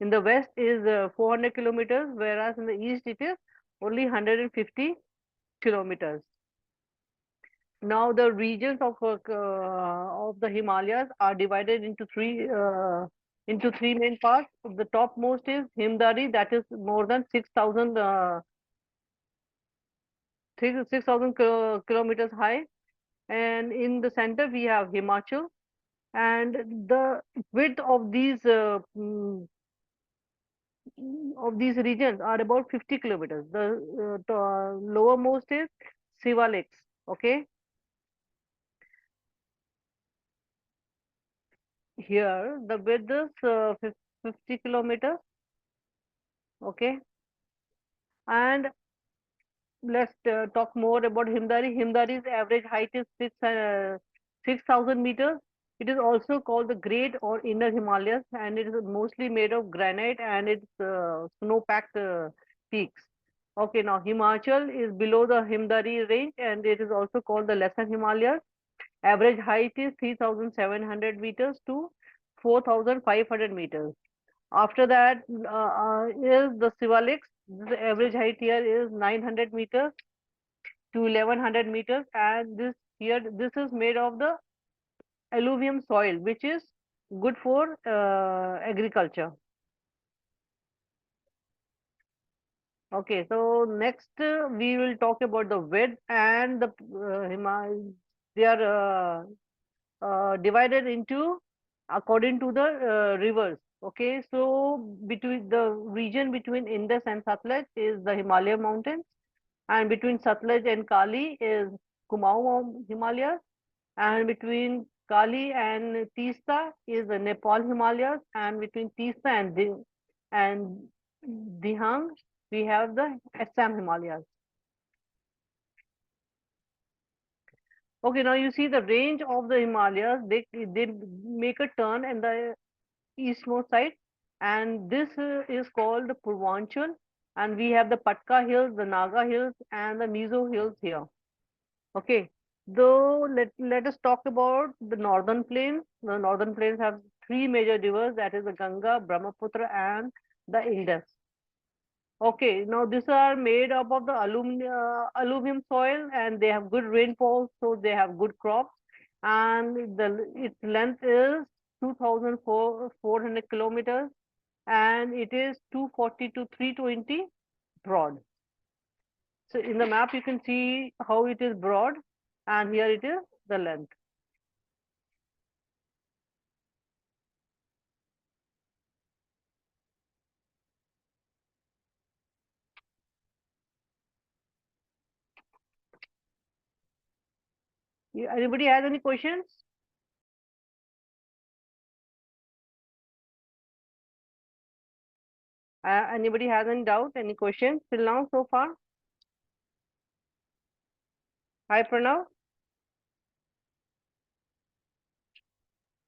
In the west is 400 kilometers, whereas in the east it is only 150 kilometers. Now the regions of the Himalayas are divided into three main parts. The topmost is Himdari, that is more than 6,000 kilometers high, and in the center we have Himachal, and the width of these regions are about 50 kilometers. The lowermost is Siva Lakes. Okay, here the width is 50 kilometers. Okay, and let's talk more about Himdari. Himdari's average height is 6,000 meters. It is also called the Great or Inner Himalayas, and it is mostly made of granite and it's snow-packed peaks. Okay, now Himachal is below the Himdari range, and it is also called the Lesser Himalayas. Average height is 3,700 meters to 4,500 meters. After that is the Sivaliks. The average height here is 900 meters to 1100 meters, and this is made of the alluvium soil, which is good for agriculture. Okay, so next we will talk about the width and the they are divided into according to the rivers. Okay, so between the region between Indus and Satluj is the Himalaya mountains, and between Satluj and Kali is Kumaon Himalayas, and between Kali and Tista is the Nepal Himalayas, and between Tista and Dihang we have the Assam Himalayas. Okay, now you see the range of the Himalayas. They make a turn in the eastmost side, and this is called the Purvanchal, and we have the Patka Hills, the Naga Hills, and the Mizo Hills here. Okay, though let us talk about the northern plains. The northern plains have three major rivers, that is the Ganga, Brahmaputra, and the Indus. Okay, now these are made up of the alluvium soil, and they have good rainfall, so they have good crops. And its length is 2,400 kilometers, and it is 240 to 320 broad. So in the map, you can see how it is broad, and here it is the length. Anybody has any questions? Anybody has any doubt, any questions till now so far? Hi, Pranav.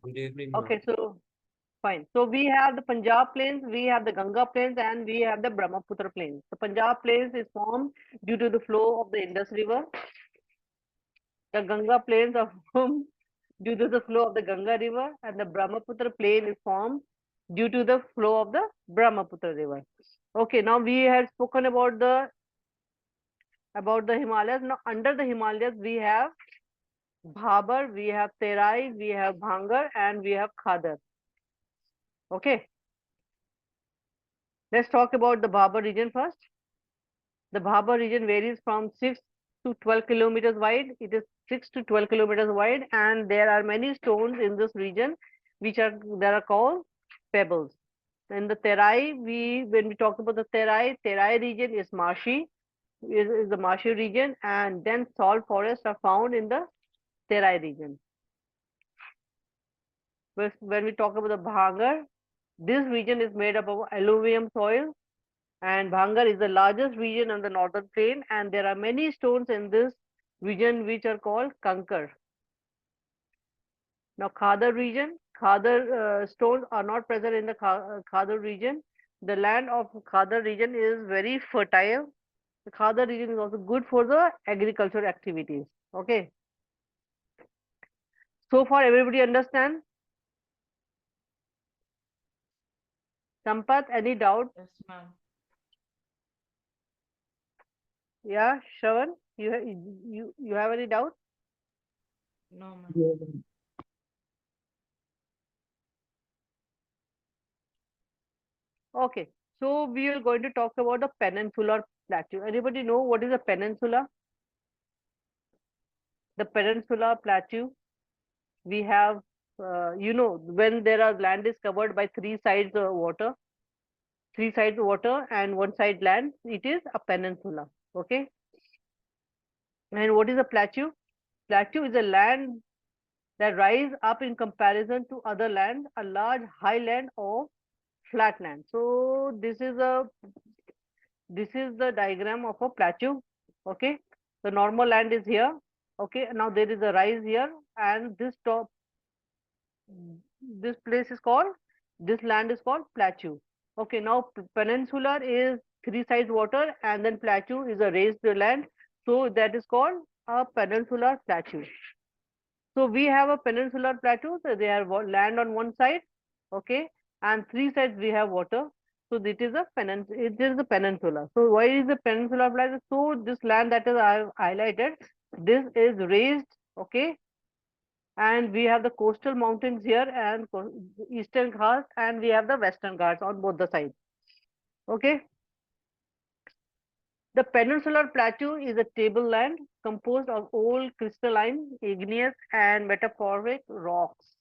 Good evening. Okay, so fine. So we have the Punjab plains, we have the Ganga plains, and we have the Brahmaputra plains. The Punjab plains is formed due to the flow of the Indus River. The Ganga plains are formed due to the flow of the Ganga River, and the Brahmaputra plain is formed due to the flow of the Brahmaputra River. Okay, now we have spoken about the Himalayas. Now under the Himalayas we have Bhabar, we have Terai, we have Bhangar, and we have Khadar. Okay, let's talk about the Bhabar region first. The Bhabar region varies from 6 to 12 kilometers wide. It is 6 to 12 kilometers wide, and there are many stones in this region which are called pebbles. In the Terai, when we talk about the Terai region is marshy, is the marshy region, and dense salt forests are found in the Terai region. When we talk about the Bhangar, this region is made up of alluvium soil, and Bhangar is the largest region on the northern plain, and there are many stones in this region which are called kankar. Now Khadar region, Khadar stones are not present in the Khadar region. The land of Khadar region is very fertile. The Khadar region is also good for the agricultural activities. Okay. So far everybody understand? Sampath, any doubt? Yes, ma'am. Yeah, Shravan, you have any doubt? No, ma'am. Yeah. Okay, so we are going to talk about the peninsular plateau. Anybody know what is a peninsula? The peninsular plateau, we have, when there are land is covered by three sides water and one side land, it is a peninsula. Okay, and what is a plateau? Plateau is a land that rise up in comparison to other land, a large highland or flat land. So this is the diagram of a plateau. Okay, the normal land is here. Okay, now there is a rise here, and this place is called, this land is called plateau. Okay, now peninsular is three sides water, and then plateau is a raised land, so that is called a peninsular plateau. So we have a peninsular plateau, so they have land on one side, okay, and three sides we have water. So it is a peninsula. So why is the peninsula plateau? So this land that is I have highlighted, this is raised, okay, and we have the coastal mountains here and eastern ghats, and we have the western ghats on both the sides. Okay, the peninsular plateau is a tableland composed of old crystalline, igneous, and metamorphic rocks.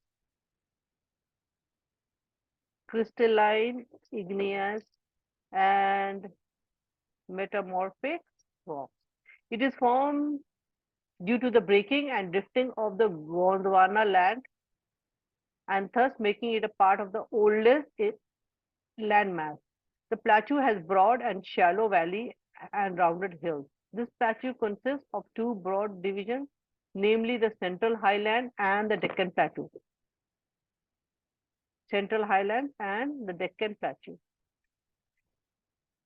Crystalline, igneous, and metamorphic rocks. It is formed due to the breaking and drifting of the Gondwana land, and thus making it a part of the oldest landmass. The plateau has broad and shallow valley and rounded hills. This plateau consists of two broad divisions, namely the Central Highland and the Deccan Plateau. Central Highland and the Deccan Plateau.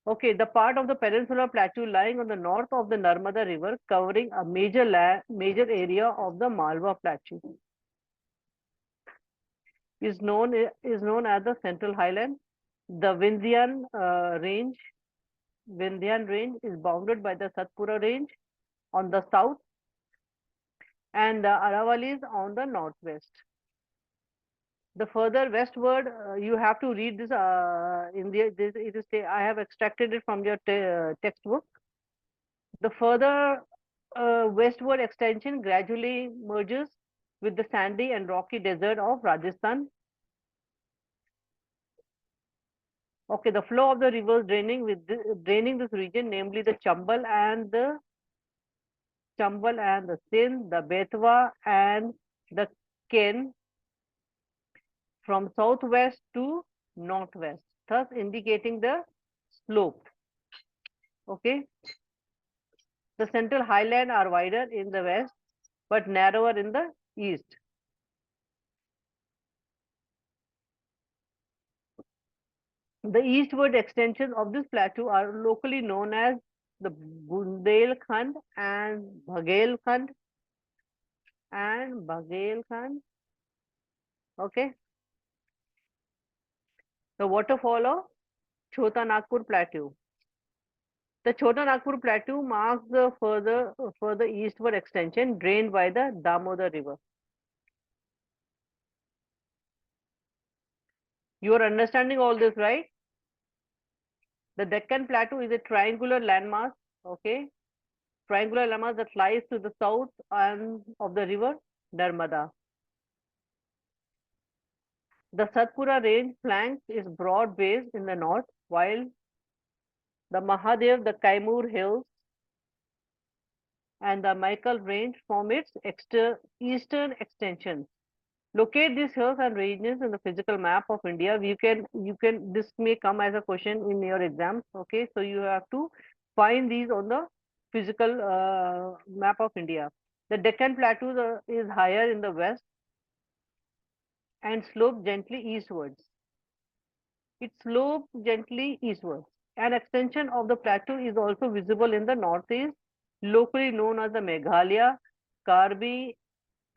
Okay, the part of the peninsular plateau lying on the north of the Narmada River, covering a major area of the Malwa Plateau, is known as the Central Highland. The Vindhyan range is bounded by the Satpura range on the south and the Aravalis on the northwest. The further westward, you have to read this in the this it is I have extracted it from your textbook. The further westward extension gradually merges with the sandy and rocky desert of Rajasthan. Okay, the flow of the rivers draining this region, namely the Chambal and the Sindh, the Betwa and the Ken, from southwest to northwest, thus indicating the slope. Okay, the Central Highland are wider in the west but narrower in the east. The eastward extensions of this plateau are locally known as the Bundelkhand and Bhagelkhand Okay, the waterfall of Chota Nagpur Plateau. The Chota Nagpur Plateau marks the further eastward extension drained by the Damodar River. You are understanding all this, right? The Deccan Plateau is a triangular landmass, okay? Triangular landmass that lies to the south and of the river Narmada. The Satpura range flanks is broad base in the north, while the Mahadev, the Kaimur hills, and the Michael range form its eastern extensions. Locate these hills and ranges in the physical map of India. This may come as a question in your exams. Okay, so you have to find these on the physical map of India. The Deccan Plateau is higher in the west and slope gently eastwards. It slopes gently eastwards. An extension of the plateau is also visible in the northeast, locally known as the Meghalaya, Karbi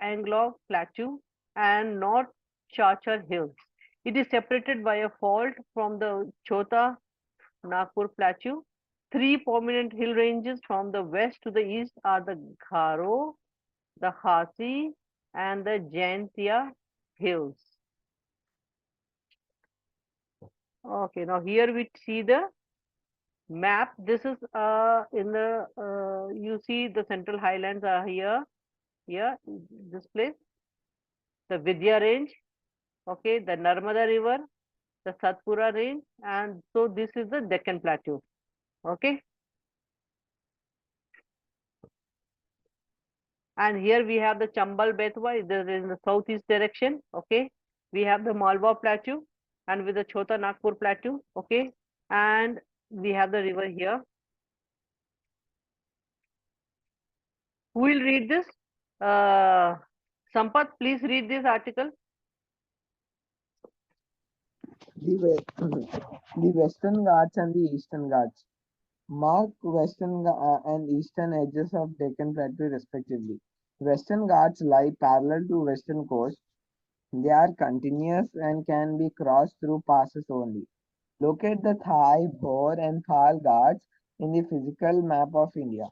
Anglong Plateau, and North Chachar Hills. It is separated by a fault from the Chota Nagpur Plateau. Three prominent hill ranges from the west to the east are the Garo, the Khasi, and the Jaintia hills. Okay, now here we see the map. This is in the you see the central highlands are here, this place, the Vidya range, okay, the Narmada river, the Satpura range, and so this is the Deccan plateau. Okay, and here we have the Chambal Betwa, it is in the southeast direction. Okay, we have the Malwa plateau, and with the Chota Nagpur plateau. Okay, and we have the river here. Who will read this? Sampath, please read this article. The Western Ghats and the Eastern Ghats mark western and eastern edges of Deccan Plateau respectively. Western Ghats lie parallel to western coast. They are continuous and can be crossed through passes only. Locate the Thai, Bhor and Thal Ghats in the physical map of India.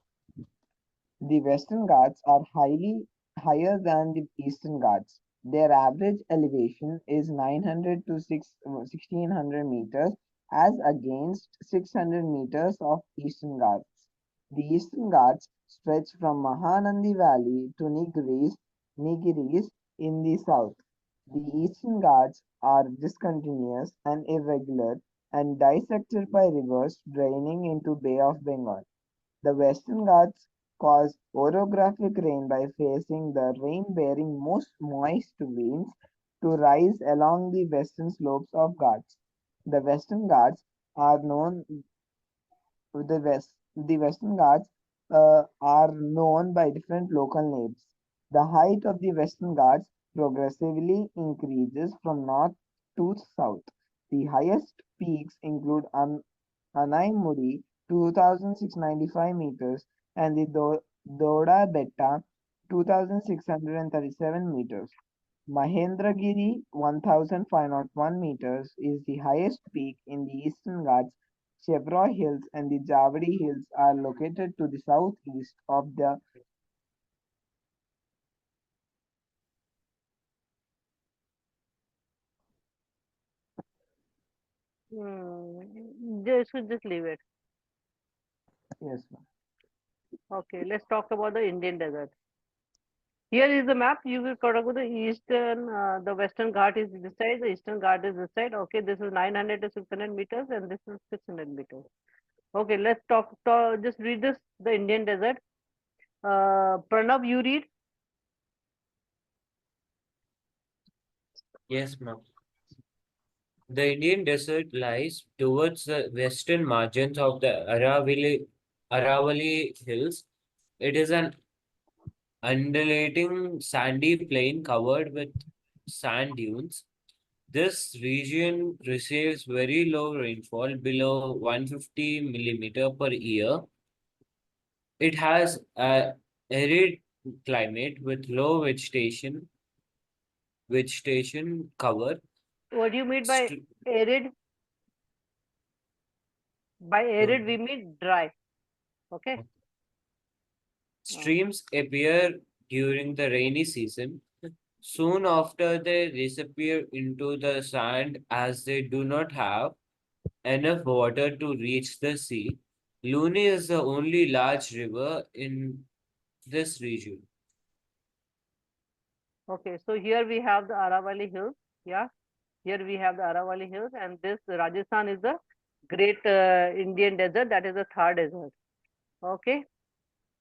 The Western Ghats are higher than the Eastern Ghats. Their average elevation is 900 to 1600 meters as against 600 meters of Eastern Ghats. The Eastern Ghats stretch from Mahanandi Valley to Nilgiris in the south. The Eastern Ghats are discontinuous and irregular and dissected by rivers draining into Bay of Bengal. The Western Ghats cause orographic rain by facing the rain-bearing most moist winds to rise along the western slopes of Ghats. The Western Ghats are known the Western Ghats are known by different local names. The height of the Western Ghats progressively increases from north to south. The highest peaks include Anaimudi, 2,695 meters, and the Doda Betta, 2,637 meters. Mahendragiri, 1,501 meters, is the highest peak in the Eastern Ghats. Chevroy Hills and the Javadi Hills are located to the southeast of the Just leave it. yes, ma'am. Okay, let's talk about the Indian desert. Here is the map. You will go the eastern, the western Ghat is this side, the eastern Ghat is this side. Okay, this is 900 to 600 meters, and this is 600 meters. Okay, let's talk. Just read this. The Indian desert. Pranav, you read. Yes, ma'am. The Indian desert lies towards the western margins of the Aravali Hills. It is an undulating sandy plain covered with sand dunes. This region receives very low rainfall, below 150 millimeter per year. It has a arid climate with low vegetation cover. What do you mean by St- arid? By arid, um, we mean dry. Okay. Uh, Streams appear during the rainy season. Soon after, they disappear into the sand as they do not have enough water to reach the sea. Luni is the only large river in this region. okay, so here we have the Aravali Hills. Yeah, here we have the Aravali Hills, and this Rajasthan is the great Indian desert. That is the Thar desert. Okay,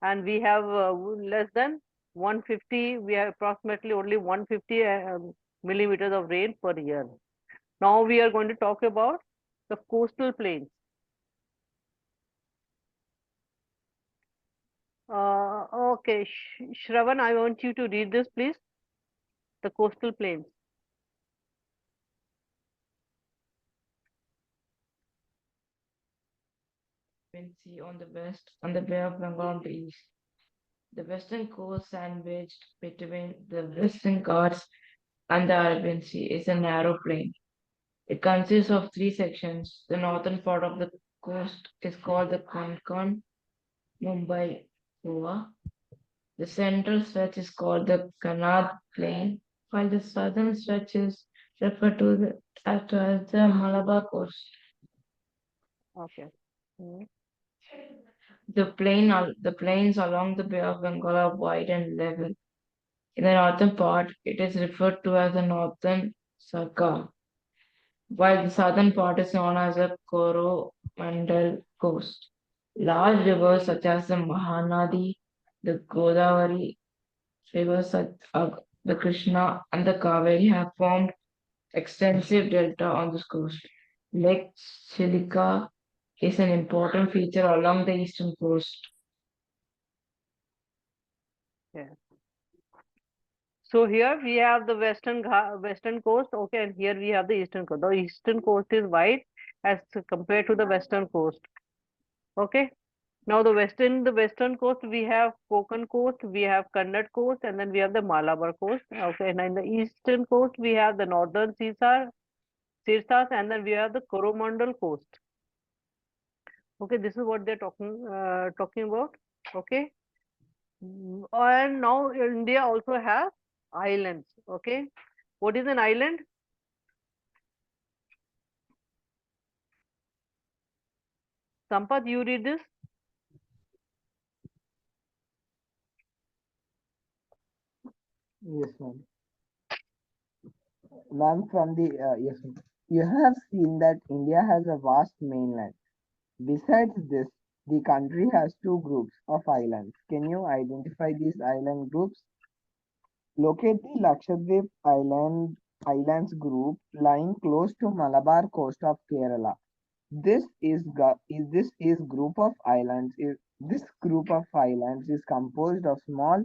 and we have less than 150. We have approximately only 150 millimeters of rain per year. Now we are going to talk about the coastal plains. Okay, Shravan, I want you to read this, please. The coastal plains. Arabian Sea on the west and the Bay of Bengal on the east. The western coast sandwiched between the Western Ghats and the Arabian Sea is a narrow plain. It consists of three sections. The northern part of the coast is called the Konkan, Mumbai, Goa. The central stretch is called the Kannad Plain, while the southern stretch is referred to as the Malabar Coast. Okay. Hmm. The plains along the Bay of Bengal are wide and level. In the northern part, it is referred to as the Northern Sarkar, while the southern part is known as the Coromandel Coast. Large rivers such as the Mahanadi, the Godavari, rivers such as the Krishna and the Kaveri have formed extensive delta on this coast. Lake Chilika is an important feature along the eastern coast. Yeah. So here we have the western coast, okay, and here we have the eastern coast. The eastern coast is wide as compared to the western coast, okay. Now the western coast we have Konkan coast, we have Kannad coast, and then we have the Malabar coast, okay. And in the eastern coast we have the northern Sirsas, and then we have the Coromandel coast. Okay, this is what they're talking about, okay. And now India also has islands, okay. What is an island? Sampath, you read this? Yes, ma'am. Ma'am, from the yes, ma'am. You have seen that India has a vast mainland. Besides this, the country has two groups of islands. Can you identify these island groups? Locate the Lakshadweep Islands group lying close to Malabar coast of Kerala. This is group of islands is this group of islands is composed of small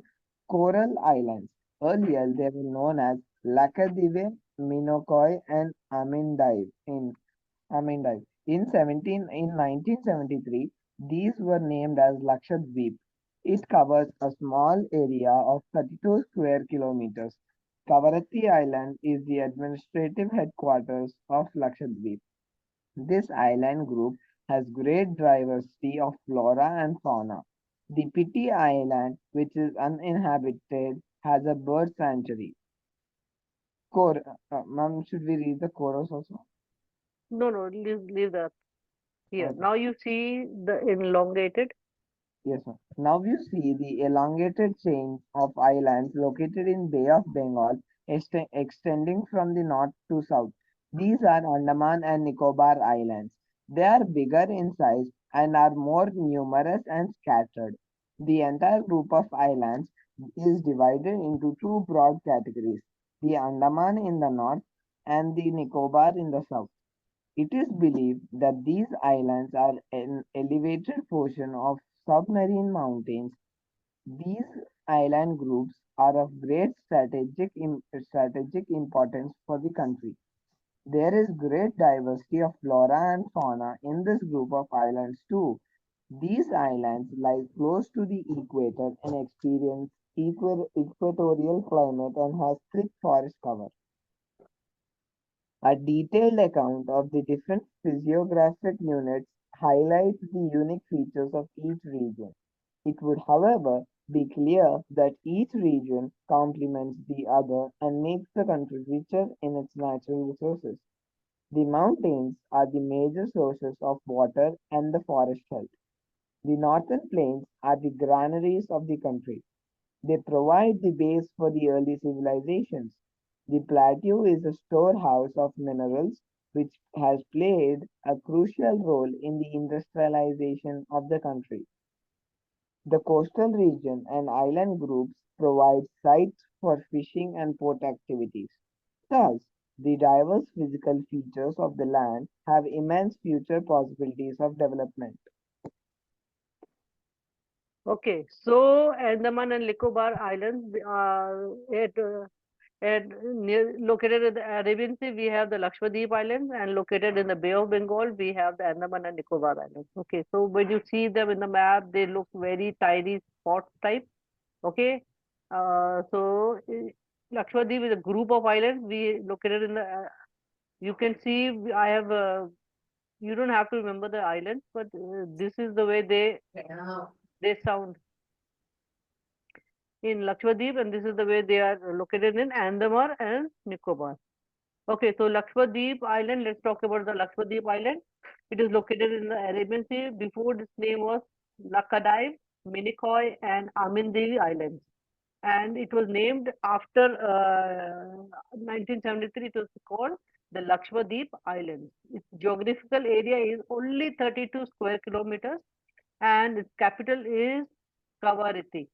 coral islands. Earlier they were known as Lakadive, Minokoy, and Amindive. In 1973, these were named as Lakshadweep. It covers a small area of 32 square kilometers. Kavaratti Island is the administrative headquarters of Lakshadweep. This island group has great diversity of flora and fauna. The Piti Island, which is uninhabited, has a bird sanctuary. Ma'am, should we read the chorus also? No, no, leave that here. Okay. Now you see the elongated. Yes, ma'am. Now you see the elongated chain of islands located in Bay of Bengal extending from the north to south. These are Andaman and Nicobar Islands. They are bigger in size and are more numerous and scattered. The entire group of islands is divided into two broad categories, the Andaman in the north and the Nicobar in the south. It is believed that these islands are an elevated portion of submarine mountains. These island groups are of great strategic importance for the country. There is great diversity of flora and fauna in this group of islands too. These islands lie close to the equator and experience equatorial climate and has thick forest cover. A detailed account of the different physiographic units highlights the unique features of each region. It would, however, be clear that each region complements the other and makes the country richer in its natural resources. The mountains are the major sources of water and the forest health. The northern plains are the granaries of the country. They provide the base for the early civilizations. The plateau is a storehouse of minerals which has played a crucial role in the industrialization of the country. The coastal region and island groups provide sites for fishing and port activities. Thus, the diverse physical features of the land have immense future possibilities of development. Okay, so Andaman and Nicobar Islands located in the Arabian Sea, we have the Lakshadweep Islands, and located in the Bay of Bengal, we have the Andaman and Nicobar Islands. Okay, so when you see them in the map, they look very tiny spot type. Okay, so Lakshadweep is a group of islands we located in the You can see I have. You don't have to remember the islands, but this is the way they sound in Lakshadweep, and this is the way they are located in Andaman and Nicobar. Okay, so Lakshadweep Island. Let's talk about the Lakshadweep Island. It is located in the Arabian Sea. Before this name was Lakadive, Minicoy, and Amindi Islands. And it was named after 1973. It was called the Lakshadweep Islands. Its geographical area is only 32 square kilometers, and its capital is Kawariti.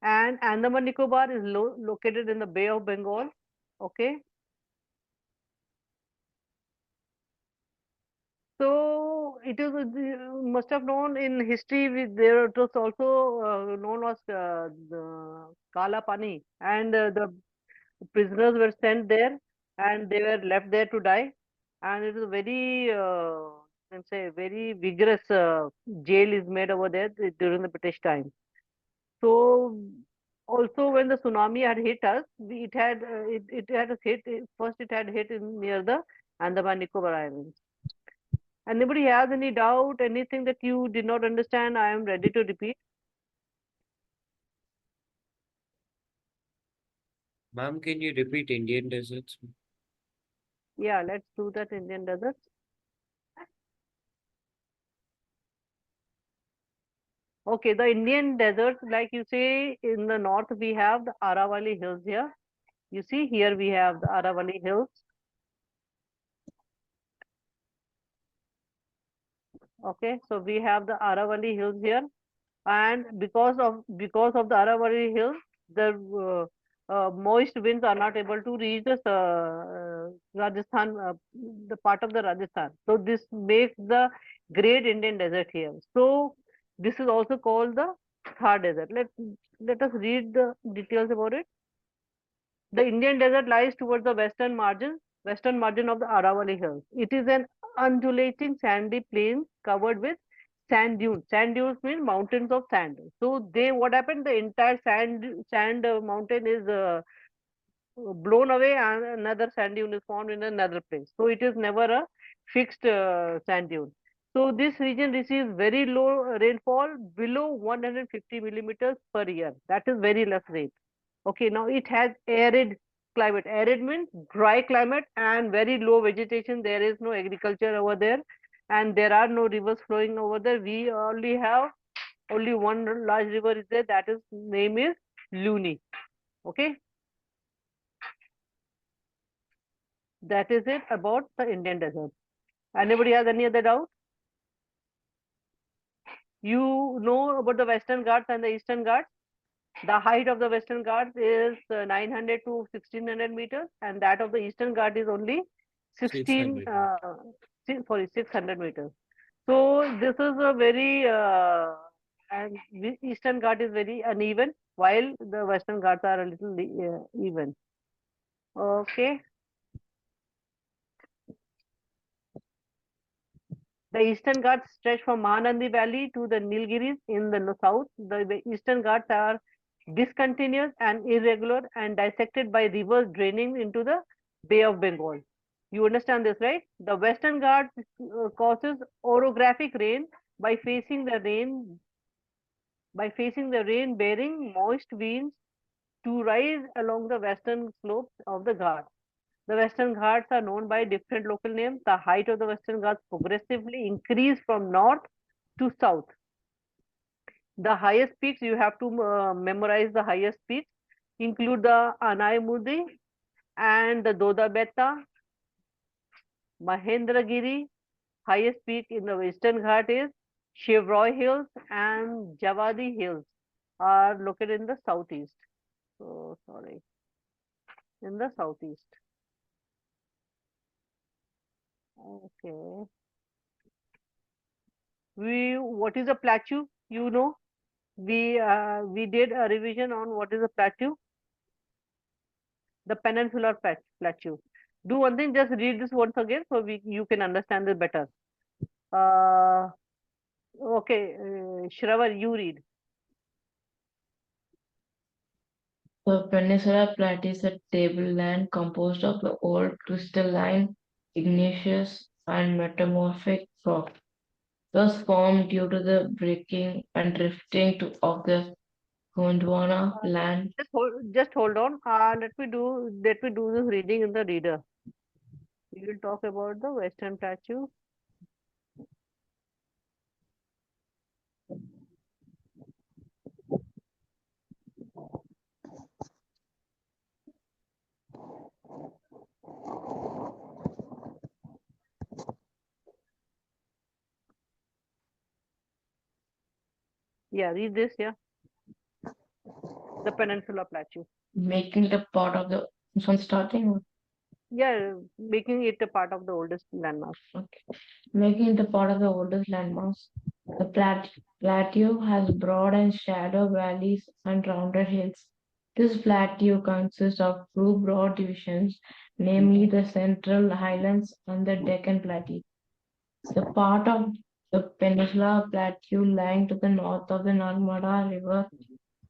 And Andaman Nicobar is located in the Bay of Bengal. Okay. So it is must have known in history. There it was also known as the Kala Pani, and the prisoners were sent there, and they were left there to die. And it is a very, can say, very vigorous jail is made over there during the British time. So also when the tsunami had hit us, it had hit first. It had hit near the Andaman Nicobar Islands. Anybody has any doubt, anything that you did not understand? I am ready to repeat. Ma'am, can you repeat Indian deserts? Yeah, let's do that. Indian deserts. Okay, the Indian deserts, like you say, in the north we have the Aravalli Hills here. You see, here we have the Aravalli Hills. Okay, so we have the Aravalli Hills here, and because of the Aravalli Hills, the moist winds are not able to reach the Rajasthan, the part of the Rajasthan. So this makes the Great Indian Desert here. So this is also called the Thar Desert. Let us read the details about it. The Indian Desert lies towards the western margin of the Aravalli Hills. It is an undulating sandy plain covered with sand dunes. Sand dunes mean mountains of sand. So what happened? The entire sand mountain is blown away, and another sand dune is formed in another place. So it is never a fixed sand dune. So this region receives very low rainfall, below 150 millimeters per year. That is very less rain. Okay, now it has arid climate. Arid means dry climate and very low vegetation. There is no agriculture over there, and there are no rivers flowing over there. We only one large river is there. That is name is Luni. Okay, that is it about the Indian desert. Anybody has any other doubt? You know about the Western Ghats and the Eastern Ghats. The height of the Western Ghats is 900 to 1600 meters, and that of the Eastern Ghat is only 16, 600. 600 meters. So this is a very, and the Eastern Ghat is very uneven, while the Western Ghats are a little even. Okay. The Eastern Ghats stretch from Mahanandi Valley to the Nilgiris in the south. The Eastern Ghats are discontinuous and irregular and dissected by rivers draining into the Bay of Bengal. You understand this, right? The Western Ghats causes orographic rain by facing the rain bearing moist winds to rise along the western slopes of the Ghats. The Western Ghats are known by different local names. The height of the Western Ghats progressively increase from north to south. The highest peaks, you have to memorize the highest peaks, include the Anaimudi and the Dodabetta, Mahendragiri. Highest peak in the Western Ghat is Shivroy Hills, and Javadi Hills are located in the southeast. So sorry, in the southeast. Okay. What is a plateau? You know, we did a revision on what is a plateau. The peninsular plateau. Do one thing, just read this once again so you can understand it better. Uh, okay, Shravar, you read. The Peninsula Plateau is a tableland composed of the old crystalline, igneous, and metamorphic rock, thus formed due to the breaking and drifting of the Gondwana land. Just hold on. Let me do this reading in the reader. We will talk about the Western Plateau. Yeah, read this. Yeah, the Peninsula Plateau. Making it a part of the from starting. Yeah, making it a part of the oldest landmass. Okay. Making it a part of the oldest landmass. The plateau has broad and shallow valleys and rounded hills. This plateau consists of two broad divisions, namely the Central Highlands and the Deccan Plateau. The part of the Peninsula Plateau lying to the north of the Narmada River,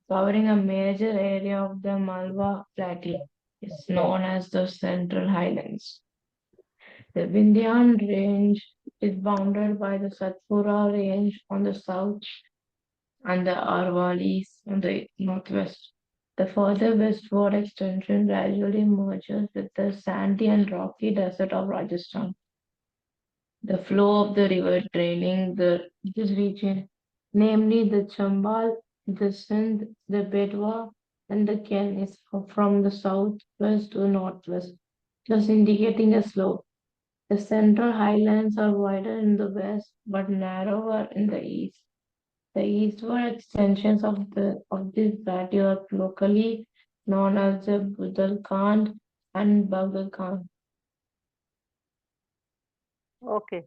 covering a major area of the Malwa Plateau, is known as the Central Highlands. The Vindhyan Range is bounded by the Satpura Range on the south and the Arvalis on the northwest. The further westward extension gradually merges with the sandy and rocky desert of Rajasthan. The flow of the river draining this region, namely the Chambal, the Sindh, the Betwa, and the Ken, is from the southwest to northwest, thus indicating a slope. The central highlands are wider in the west but narrower in the east. The eastward extensions of this plateau are locally known as the Budalkhand and Bagalkhand. Okay.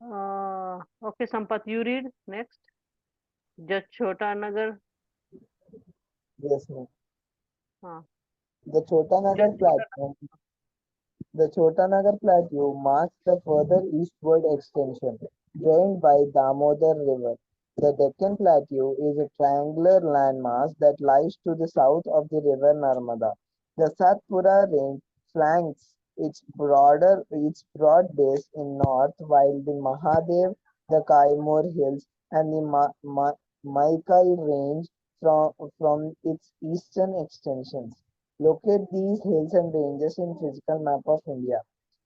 Okay, Sampath, you read next. Just Chota Nagar. Yes, ma'am. Uh, The just Chotanagar Chota Plateau. The Chotanagar Plateau marks the further eastward extension, drained by Damodar River. The Deccan Plateau is a triangular landmass that lies to the south of the river Narmada. The Satpura Range flanks its broad base in north, while the Mahadev, the Kaimur Hills, and the Maikai Range from its eastern extensions. Locate these hills and ranges in physical map of India.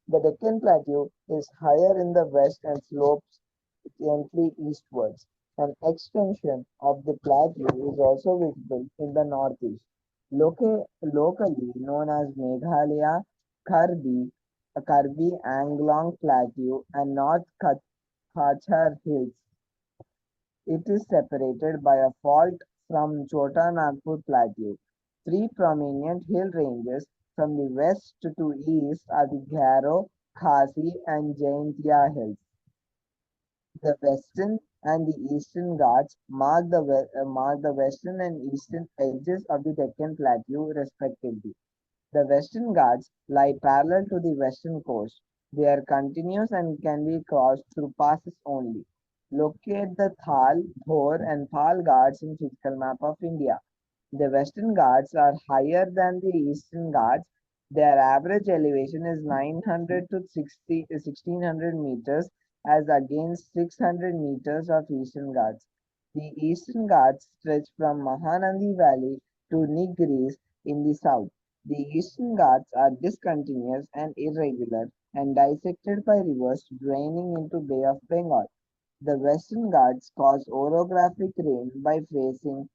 The Deccan Plateau is higher in the west and slopes gently eastwards. An extension of the plateau is also visible in the northeast. Locally known as Meghalaya, Karbi Anglong Plateau, and North Kachar Hills. It is separated by a fault from Chota Nagpur Plateau. Three prominent hill ranges from the west to east are the Garo, Khasi, and Jaintia Hills. The western and the eastern Ghats mark the western and eastern edges of the Deccan Plateau, respectively. The Western Ghats lie parallel to the western coast. They are continuous and can be crossed through passes only. Locate the Thal, Dhor, and Pal Ghats in physical map of India. The Western Ghats are higher than the Eastern Ghats. Their average elevation is 900 to 1600 meters as against 600 meters of Eastern Ghats. The Eastern Ghats stretch from Mahanandi Valley to Nilgiris in the south. The Eastern Ghats are discontinuous and irregular and dissected by rivers draining into Bay of Bengal. The Western Ghats cause orographic rain by facing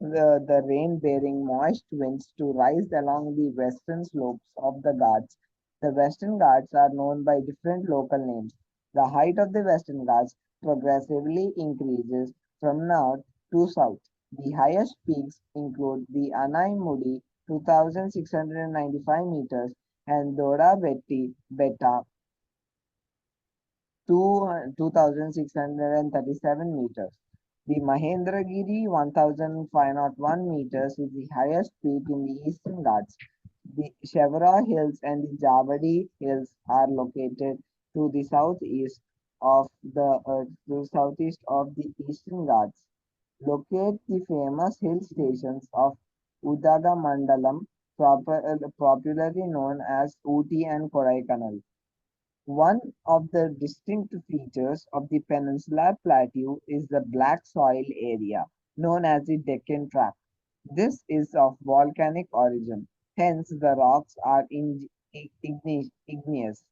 the rain-bearing moist winds to rise along the western slopes of the Ghats. The Western Ghats are known by different local names. The height of the Western Ghats progressively increases from north to south. The highest peaks include the Anaimudi 2695 meters and Doda Betta 2637 meters. The Mahendragiri 1501 meters is the highest peak in the Eastern Ghats. The Chevra Hills and the Javadi Hills are located to the southeast of the Eastern Ghats. Locate the famous hill stations of Udagamandalam, popularly known as Ooty and Kodaikanal. One of the distinct features of the peninsular plateau is the black soil area, known as the Deccan Tract. This is of volcanic origin, hence the rocks are igneous.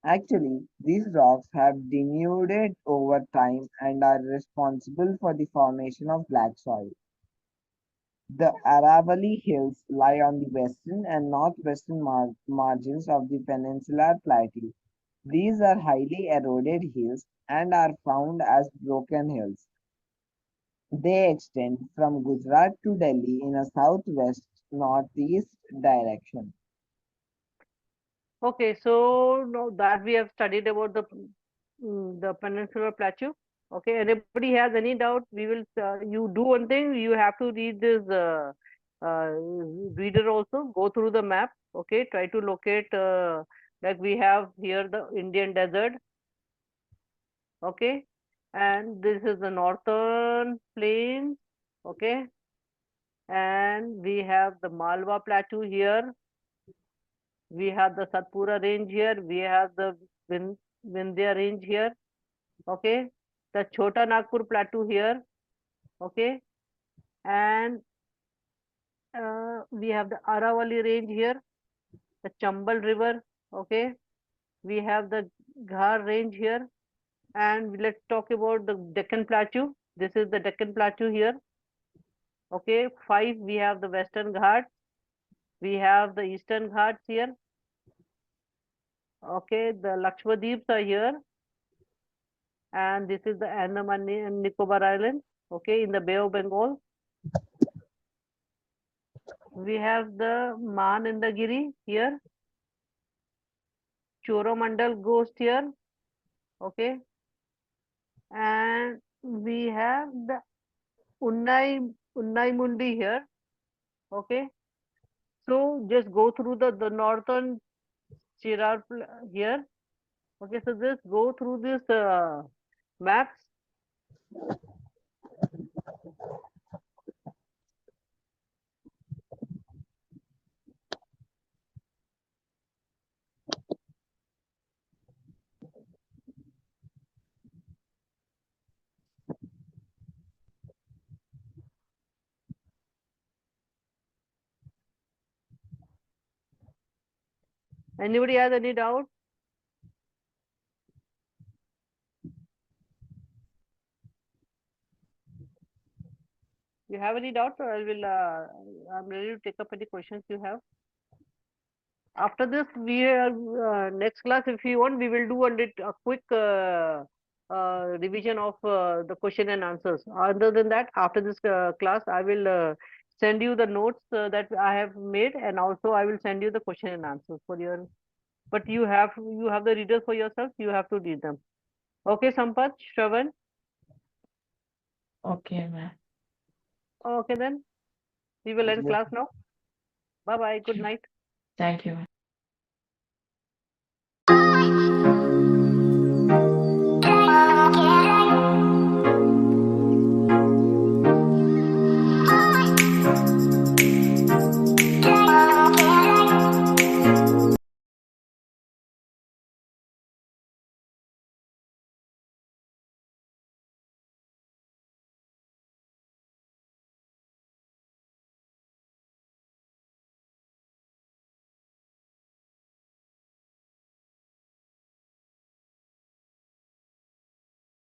Actually, these rocks have denuded over time and are responsible for the formation of black soil. The Aravalli Hills lie on the western and northwestern margins of the peninsular plateau. These are highly eroded hills and are found as broken hills. They extend from Gujarat to Delhi in a southwest northeast direction. Okay, so now that we have studied about the peninsular plateau. Okay, anybody has any doubt? We will. You do one thing. You have to read this uh, reader also. Go through the map. Okay, try to locate. Like we have here the Indian desert. Okay, and this is the northern plains. Okay, and we have the Malwa plateau here. We have the Satpura range here. We have the Vindhya range here. Okay, the Chota Nagpur plateau here. Okay, and we have the Aravalli range here, the Chambal river. Okay, we have the Ghar range here, and let's talk about the Deccan plateau. This is the Deccan plateau here. Okay, five, we have the Western Ghats. We have the Eastern Ghats here. Okay, the Lakshadweeps are here, and this is the Andaman and Nicobar Island. Okay, in the Bay of Bengal. We have the Manandagiri here. Choromandal ghost here. Okay, and we have the Unnai Mundi here. Okay, so just go through the northern Chirar here. Okay, so just go through this maps. Anybody has any doubt? You have any doubts, or I will. I'm ready to take up any questions you have. After this, we are next class. If you want, we will do a quick revision of the question and answers. Other than that, after this class, I will send you the notes that I have made, and also I will send you the question and answers for your. But you have the readers for yourself. You have to read them. Okay, Sampath, Shravan. Okay, ma'am. Okay, then we will end Yes. class now. Bye bye. Good night. Thank you, ma'am.